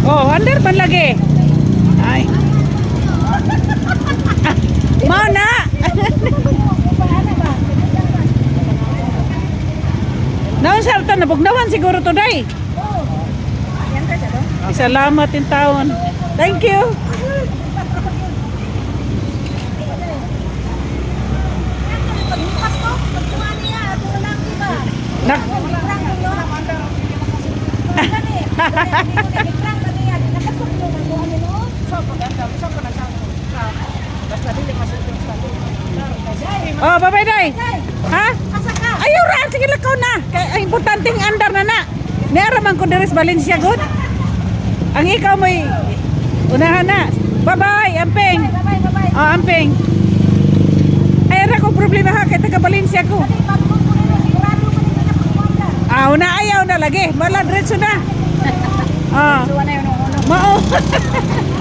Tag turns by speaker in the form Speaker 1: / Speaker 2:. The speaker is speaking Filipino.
Speaker 1: Oh, under man lagi. Ay. Mau na. Naon sa ito, nabugnawan siguro to day. Salamat in taon. Thank you. Nak. Oh, bye-bye day. Ha? Ayaw ra, sige lakaw na. Kay ang importanteng andar na na. Niaraman ko deres Valencia good. Ang ikaw may unahan na. Bye-bye, Amping. Oh, Amping. Ay ra ko problema ha kay taga Valencia ko. Ah, una ayaw na lagi. Mala diretso na. Ah. Mao.